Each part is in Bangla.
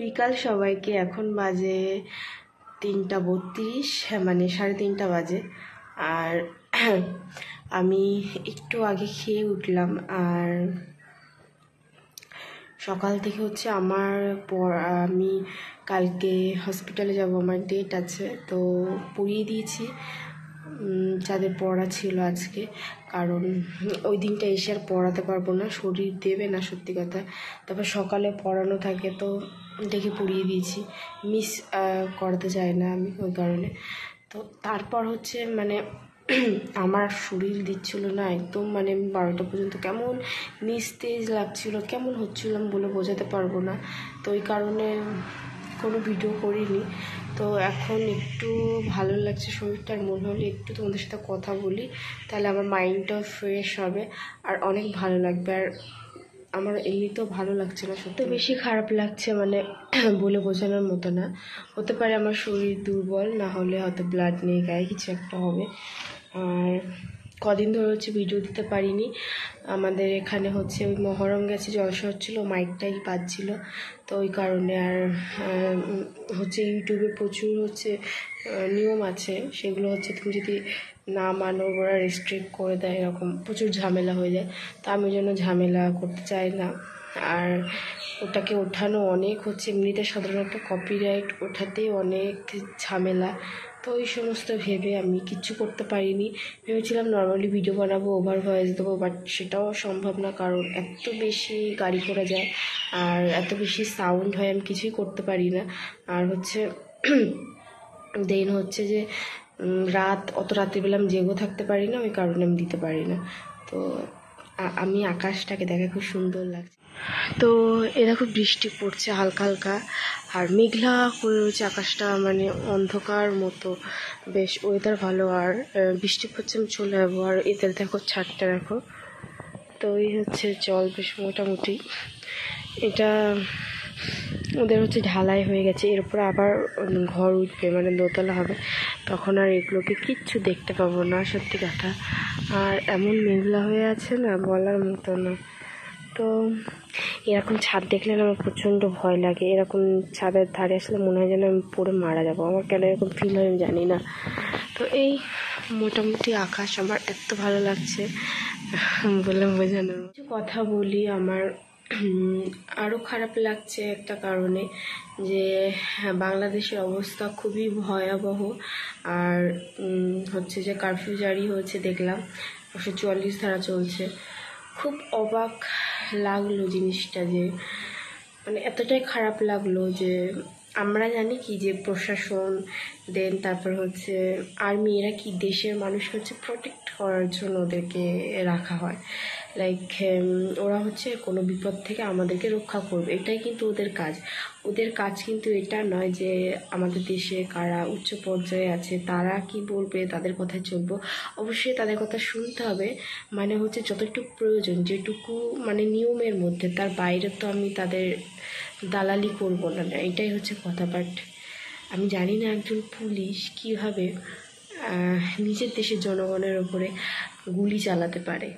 বিকাল সবাইকে। এখন বাজে 3:32, মানে 3:30 বাজে। আর আমি একটু আগে খেয়ে উঠলাম। আর সকাল থেকে হচ্ছে আমি কালকে হসপিটালে যাব, আমার ডেট আছে। তো পড়িয়ে দিয়েছি যাদের পড়া ছিল আজকে, কারণ ওই দিনটা এসে আর পড়াতে পারবো না, শরীর দেবে না সত্যি কথা। তারপর সকালে পড়ানো থাকে, তো দেখে পড়িয়ে দিয়েছি, মিস করতে চাই না আমি ওই কারণে। তো তারপর হচ্ছে মানে আমার শরীর দিচ্ছিল না একদম, মানে 12টা পর্যন্ত কেমন নিস্তেজ লাগছিল, কেমন হচ্ছিলাম বলে বোঝাতে পারবো না। তো ওই কারণে কোনো ভিডিও করিনি। তো এখন একটু ভালো লাগছে শরীরটার, মনে হলে একটু তোমাদের সাথে কথা বলি, তাহলে আমার মাইন্ডটাও ফ্রেশ হবে আর অনেক ভালো লাগবে। আর আমার এমনিতেও ভালো লাগছে না, সত্যি বেশি খারাপ লাগছে, মানে বলে বোঝানোর মতো না। হতে পারে আমার শরীর দুর্বল, না হলে হয়তো ব্লাড নেই গায়ে, কিছু একটা হবে। আর কদিন ধরে হচ্ছে ভিডিও দিতে পারিনি। আমাদের এখানে হচ্ছে ওই মহরম গেছে, জলসা হচ্ছিলো, মাইকটাই বাজছিল, তো ওই কারণে। আর হচ্ছে ইউটিউবে প্রচুর হচ্ছে নিয়ম আছে, সেগুলো হচ্ছে তুমি যদি না মানো ওরা রেস্ট্রিক্ট করে দেয়, এরকম প্রচুর ঝামেলা হয়ে যায়। তো আমি যেন ঝামেলা করতে চাই না। আর ওটাকে ওঠানো অনেক হচ্ছে, এমনিতে সাধারণত কপিরাইট ওঠাতেই অনেক ঝামেলা। তো ওই সমস্ত ভেবে আমি কিচ্ছু করতে পারিনি। ভেবেছিলাম নর্মালি ভিডিও বানাবো, ওভার ভয়েস দেবো, বাট সেটাও সম্ভব না, কারণ এত বেশি গাড়ি করে যায় আর এত বেশি সাউন্ড হয়, আমি কিছুই করতে পারি না। আর হচ্ছে দেন হচ্ছে যে অত রাত্রিবেলা আমি জেগেও থাকতে পারি না, ওই কারণে আমি দিতে পারি না। তো আমি আকাশটাকে দেখে খুব সুন্দর লাগছে। তো এরকম বৃষ্টি পড়ছে হালকা হালকা, আর মেঘলা করে রয়েছে আকাশটা, মানে অন্ধকার মতো, বেশ ওয়েদার ভালো। আর বৃষ্টি পড়ছে, আমি চলে যাবো। আর এদের দেখো ছাদটা দেখো, তো এই হচ্ছে জল বেশ মোটামুটি। এটা ওদের হচ্ছে ঢালাই হয়ে গেছে, এরপর আবার ঘর উঠবে, মানে দোতলা হবে, তখন আর এগুলোকে কিচ্ছু দেখতে পাবো না, সত্যি কথা। আর এমন মেঘলা হয়ে আছে না, বলার মতো না। তো এরকম ছাদ দেখলে না আমার প্রচণ্ড ভয় লাগে। এরকম ছাদের ধারে আসলে মনে হয় যেন আমি পড়ে মারা যাবো, আমার কেন এরকম ফিল হয় আমি জানি না। তো এই মোটামুটি আকাশ আমার এত ভালো লাগছে বলে বোঝানোর কিছু কথা বলি। আমার আরও খারাপ লাগছে একটা কারণে, যে বাংলাদেশের অবস্থা খুবই ভয়াবহ। আর হচ্ছে যে কারফিউ জারি হয়েছে, দেখলাম 144 ধারা চলছে। খুব অবাক লাগলো জিনিসটা, যে মানে এতটাই খারাপ লাগলো যে আমরা জানি কি যে প্রশাসন, দেন তারপর হচ্ছে আর্মি, এরা কি দেশের মানুষকে হচ্ছে প্রোটেক্ট করার জন্য ওদেরকে রাখা হয়। লাইক ওরা হচ্ছে কোনো বিপদ থেকে আমাদেরকে রক্ষা করবে, এটাই কিন্তু ওদের কাজ। ওদের কাজ কিন্তু এটা নয় যে আমাদের দেশে কারা উচ্চ পর্যায়ে আছে তারা কি বলবে তাদের কথায় চলবো। অবশ্যই তাদের কথা শুনতে হবে, মানে হচ্ছে যতটুকু প্রয়োজন, যেটুকু মানে নিয়মের মধ্যে, তার বাইরে তো আমি তাদের দালালি করবো না, এটাই হচ্ছে কথা। বাট আমি জানি না একজন পুলিশ কীভাবে নিজের দেশের জনগণের ওপরে গুলি চালাতে পারে।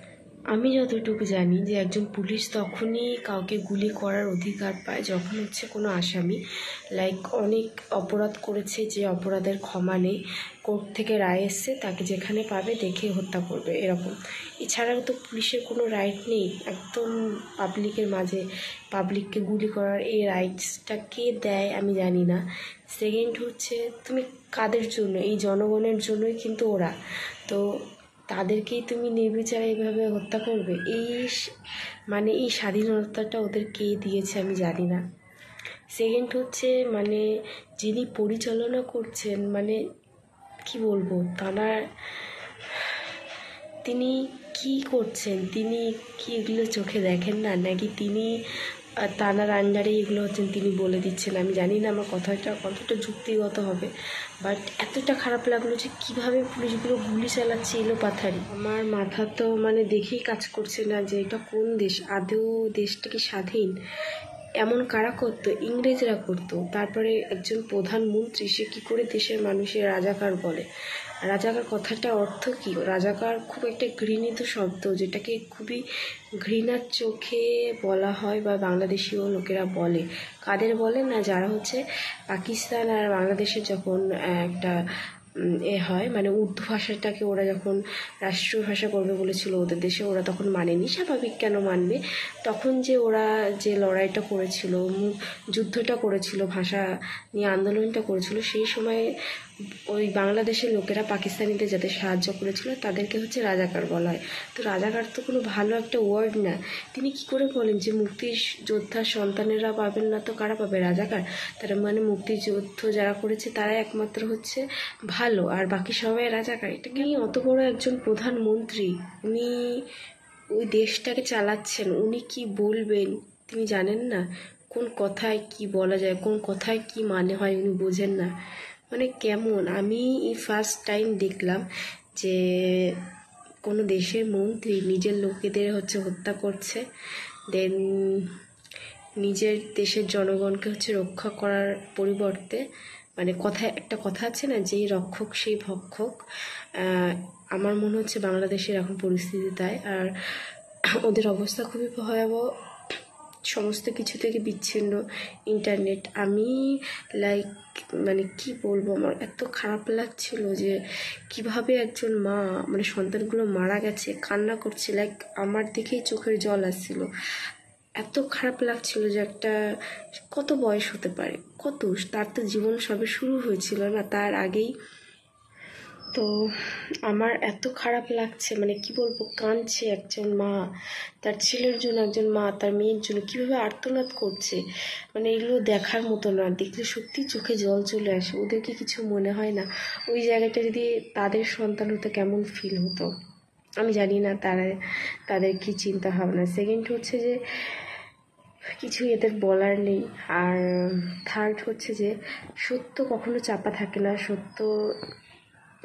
আমি যতটুকু জানি যে একজন পুলিশ তখনই কাউকে গুলি করার অধিকার পায় যখন হচ্ছে কোনো আসামি লাইক অনেক অপরাধ করেছে, যে অপরাধের ক্ষমা নেই, কোর্ট থেকে রায় এসছে, তাকে যেখানে পাবে দেখে হত্যা করবে, এরকম। এছাড়াও তো পুলিশের কোনো রাইট নেই একদম পাবলিকের মাঝে পাবলিককে গুলি করার। এই রাইটসটা কে দেয় আমি জানি না। সেকেন্ড হচ্ছে তুমি কাদের জন্য, এই জনগণের জন্যই কিন্তু ওরা, তো তাদেরকেই তুমি নির্বিচারে এইভাবে হত্যা করবে। মানে এই স্বাধীনতাটা ওদের কে দিয়েছে আমি জানি না। সেকেন্ড হচ্ছে মানে যিনি পরিচালনা করছেন, মানে কি বলবো, তিনি কি করছেন, তিনি কি এগুলো চোখে দেখেন না, নাকি তিনি তানার আন্ডারে এগুলো হচ্ছেন, তিনি বলে দিচ্ছেন, আমি জানি না আমার কথাটা কতটা যুক্তিগত হবে। বাট এতটা খারাপ লাগলো যে কীভাবে পুলিশগুলো গুলি চালাচ্ছে এলোপাথারি। আমার মাথা তো মানে দেখেই কাজ করছে না যে এটা কোন দেশ, আদৌ দেশটা কি স্বাধীন? এমন কারা করতো? ইংরেজরা করতো। তারপরে একজন প্রধানমন্ত্রী, সে কী করে দেশের মানুষের রাজাকার বলে? রাজাকার কথাটা অর্থ কী? রাজাকার খুব একটা ঘৃণিত শব্দ, যেটাকে খুবই ঘৃণার চোখে বলা হয় বা বাংলাদেশীয় লোকেরা বলে। কাদের বলে না, যারা হচ্ছে পাকিস্তান আর বাংলাদেশের যখন একটা হয়, মানে উর্দু ভাষাটাকে ওরা যখন রাষ্ট্রীয় ভাষা করবে বলেছিল ওদের দেশে, ওরা তখন মানেনি। স্বাভাবিক, কেন মানবে? তখন যে ওরা যে লড়াইটা করেছিল, যুদ্ধটা করেছিল, ভাষা নিয়ে আন্দোলনটা করেছিল, সেই সময় ওই বাংলাদেশের লোকেরা পাকিস্তানিদের যাতে সাহায্য করেছিল তাদেরকে হচ্ছে রাজাকার বলা হয়। তো রাজাকার তো কোনো ভালো একটা ওয়ার্ড না। তিনি কি করে বলেন যে মুক্তিযোদ্ধার সন্তানেরা পাবেন না, তো কারা পাবে? রাজাকার। তারা মানে মুক্তিযুদ্ধ যারা করেছে তারাই একমাত্র হচ্ছে ভালো, আর বাকি সবাই রাজাকার। এটাকে অত বড় একজন প্রধানমন্ত্রী, উনি ওই দেশটাকে চালাচ্ছেন, উনি কি বলবেন তিনি জানেন না? কোন কথায় কি বলা যায়, কোন কথায় কি মানে হয় উনি বোঝেন না। মানে কেমন, আমি এই ফার্স্ট টাইম দেখলাম যে কোনো দেশের মন্ত্রী নিজের লোকেদের হচ্ছে হত্যা করছে, দেন নিজের দেশের জনগণকে হচ্ছে রক্ষা করার পরিবর্তে, মানে কথায় একটা কথা আছে না, যেই রক্ষক সেই ভক্ষক। আমার মনে হচ্ছে বাংলাদেশের এখন পরিস্থিতি তাই। আর ওদের অবস্থা খুবই ভয়াবহ, সমস্ত কিছু থেকে বিচ্ছিন্ন ইন্টারনেট। আমি লাইক মানে কি বলবো, আমার এত খারাপ লাগছিল যে কিভাবে একজন মা, মানে সন্তানগুলো মারা গেছে, কান্না করছে, লাইক আমার দিকেই চোখের জল আসছিল। এত খারাপ লাগছিল যে একটা, কত বয়স হতে পারে, কত, তার তো জীবন সবে শুরু হয়েছিল না, তার আগেই। তো আমার এত খারাপ লাগছে, মানে কি বলবো, কাঁদছে একজন মা, তার ছেলের জন্য একজন মা তার মেয়ের জন্য কীভাবে আর্তনাদ করছে, মানে এগুলো দেখার মতো না, দেখলে সত্যি চোখে জল চলে আসে। ওদেরকে কিছু মনে হয় না? ওই জায়গাটা যদি তাদের সন্তান হতো কেমন ফিল হতো আমি জানি না, তাদের কি চিন্তা ভাবনা। সেকেন্ড হচ্ছে যে কিছু এদের বলার নেই। আর থার্ড হচ্ছে যে সত্য কখনো চাপা থাকে না,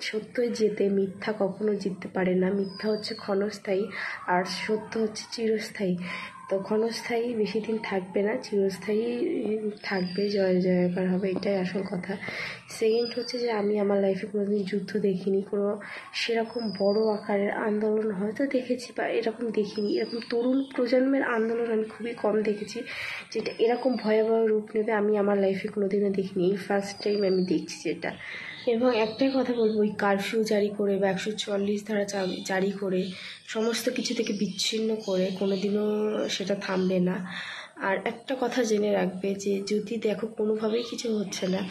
সত্যই জেতে, মিথ্যা কখনো জিততে পারে না। মিথ্যা হচ্ছে ক্ষণস্থায়ী আর সত্য হচ্ছে চিরস্থায়ী। তো ক্ষণস্থায়ী বেশি দিন থাকবে না, চিরস্থায়ী থাকবে, জয় জয়কার হবে, এটাই আসল কথা। সেকেন্ড হচ্ছে যে আমি আমার লাইফে কোনোদিন যুদ্ধ দেখিনি, কোনো সেরকম বড় আকারের আন্দোলন হয়তো দেখেছি বা এরকম দেখিনি, এরকম তরুণ প্রজন্মের আন্দোলন আমি খুবই কম দেখেছি যেটা এরকম ভয়াবহ রূপ নেবে, আমি আমার লাইফে কোনোদিনও দেখিনি। এই ফার্স্ট টাইম আমি দেখছি যেটা। এবং একটাই কথা বলবো, ওই কারফিউ জারি করে বা 144 ধারা জারি করে সমস্ত কিছু থেকে বিচ্ছিন্ন করে কোনোদিনও সেটা থামবে না। আর একটা কথা জেনে রাখবে যে যদি দেখো কোনোভাবেই কিছু হচ্ছে না,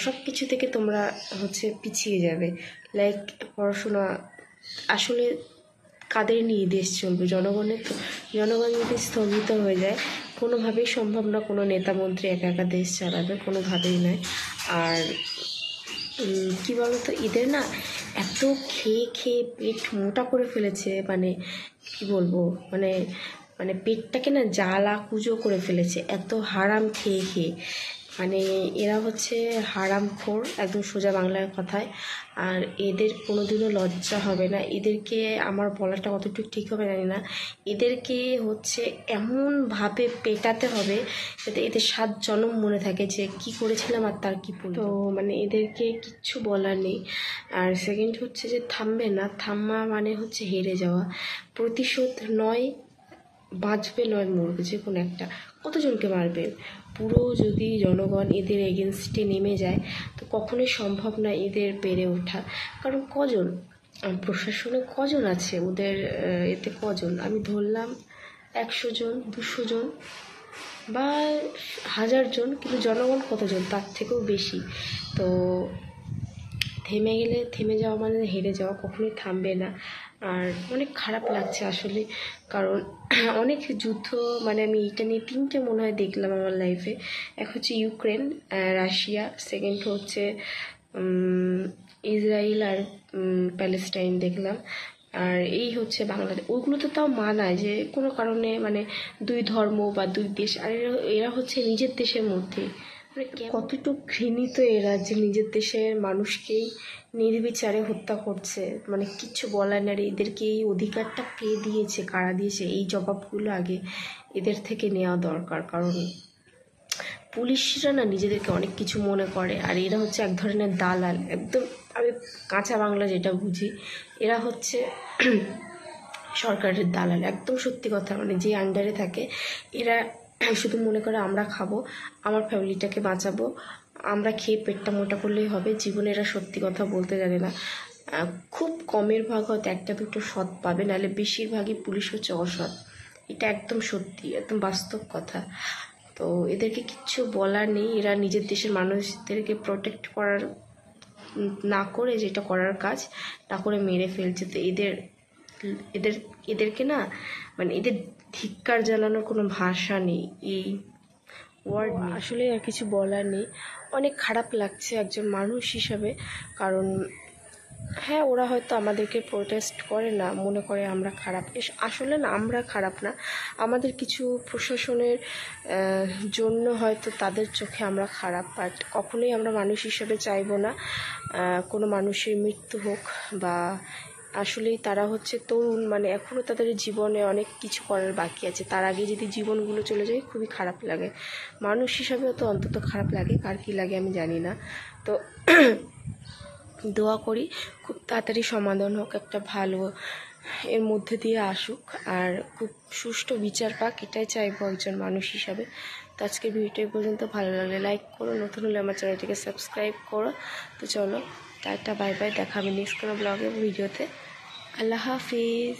সব কিছু থেকে তোমরা হচ্ছে পিছিয়ে যাবে। লাইক পড়াশোনা, আসলে কাদের নিয়ে দেশ চলবে? জনগণের। তো জনগণ যদি স্থগিত হয়ে যায়, কোনোভাবেই সম্ভব না কোনো নেতা মন্ত্রী একা একা দেশ চালাবে, কোনোভাবেই নয়। আর কী বলতো, এদের না এত খেয়ে খেয়ে পেট মোটা করে ফেলেছে, মানে কি বলবো, মানে মানে পেটটাকে না জ্বালা কুজো করে ফেলেছে এত হারাম খেয়ে খেয়ে। মানে এরা হচ্ছে হারামখোর, একদম সোজা বাংলার কথায়। আর এদের কোনোদিনও লজ্জা হবে না। এদেরকে আমার বলাটা কতটুকু ঠিক হবে জানি না, এদেরকে হচ্ছে এমনভাবে পেটাতে হবে যাতে এদের 7 জনম মনে থাকে যে কি করেছিলাম আর তার কী পড়ল। তো মানে এদেরকে কিচ্ছু বলার নেই। আর সেকেন্ড হচ্ছে যে থামবে না, থামা মানে হচ্ছে হেরে যাওয়া। প্রতিশোধ নয়, বাঁচবে নয় মরবে, যে কোনো একটা। কতজনকে মারবে? পুরো যদি জনগণ এদের এগেনস্টে নেমে যায় তো কখনোই সম্ভব না এদের পেরে ওঠা। কারণ কজন প্রশাসনে কজন আছে ওদের, এতে কজন, আমি ধরলাম 100 জন, 200 জন বা 1000 জন, কিন্তু জনগণ কতজন? তার থেকেও বেশি। তো থেমে গেলে, থেমে যাওয়া মানে হেরে যাওয়া, কখনোই থামবে না। আর অনেক খারাপ লাগছে আসলে, কারণ অনেক যুদ্ধ, মানে আমি এটা নিয়ে 3টে মনে হয় দেখলাম আমার লাইফে। এক হচ্ছে ইউক্রেন, রাশিয়া, সেকেন্ড হচ্ছে ইসরায়েল আর প্যালেস্টাইন দেখলাম। আর এই হচ্ছে বাংলাদেশ। ওইগুলো তো তাও মানায় যে কোনো কারণে, মানে 2 ধর্ম বা 2 দেশ। আর এরা হচ্ছে নিজের দেশের মধ্যে, মানে কতটুকু ঘৃণিত এরা যে নিজের দেশের মানুষকেই নির্বিচারে হত্যা করছে। মানে কিচ্ছু বলার না। এদেরকে এই অধিকারটা কে দিয়েছে, কারা দিয়েছে, এই জবাবগুলো আগে এদের থেকে নেওয়া দরকার। কারণ পুলিশরা না নিজেদেরকে অনেক কিছু মনে করে, আর এরা হচ্ছে এক ধরনের দালাল। একদম আমি কাঁচা বাংলা যেটা বুঝি, এরা হচ্ছে সরকারের দালাল। একদম সত্যি কথা, মানে যে আন্ডারে থাকে এরা শুধু মনে করে আমরা খাবো, আমার ফ্যামিলিটাকে বাঁচাবো, আমরা খেয়ে পেটটা মোটা করলেই হবে। জীবনে এরা সত্যি কথা বলতে জানে না। খুব কমের ভাগ হয়তো একটা দুটো সৎ পাবে, নাহলে বেশিরভাগই পুলিশ হচ্ছে অসৎ। এটা একদম সত্যি, একদম বাস্তব কথা। তো এদেরকে কিচ্ছু বলার নেই। এরা নিজের দেশের মানুষদেরকে প্রোটেক্ট করার না করে, যেটা করার কাজ না করে মেরে ফেলছে। তো এদেরকে না, মানে এদের ধিক্কার জানানোর কোনো ভাষা নেই, এই ওয়ার্ড আসলে আর কিছু বলার নেই। অনেক খারাপ লাগছে একজন মানুষ হিসাবে, কারণ হ্যাঁ, ওরা হয়তো আমাদেরকে প্রোটেস্ট করে না, মনে করে আমরা খারাপ। আসলে না, আমরা খারাপ না, আমাদের কিছু প্রশাসনের জন্য হয়তো তাদের চোখে আমরা খারাপ, বাট কখনোই আমরা মানুষ হিসেবে চাইবো না কোনো মানুষের মৃত্যু হোক। বা আসলেই তারা হচ্ছে তরুণ, মানে এখনও তাদের জীবনে অনেক কিছু করার বাকি আছে, তার আগে যদি জীবনগুলো চলে যায় খুবই খারাপ লাগে। মানুষ হিসাবেও তো অন্তত খারাপ লাগে, কার কী লাগে আমি জানি না। তো দোয়া করি খুব তাড়াতাড়ি সমাধান হোক, একটা ভালো এর মধ্যে দিয়ে আসুক, আর খুব সুষ্ঠু বিচার পাক, এটাই চাইবো একজন মানুষ হিসাবে। তো আজকে ভিডিওটা এই পর্যন্ত। ভালো লাগলে লাইক করো, নতুন হলে আমার চ্যানেলটিকে সাবস্ক্রাইব করো। তো চলো, টাটা, বাই বাই, দেখা হবে নেক্সট কোনো ব্লগে ভিডিওতে। আল্লাহ হাফিজ।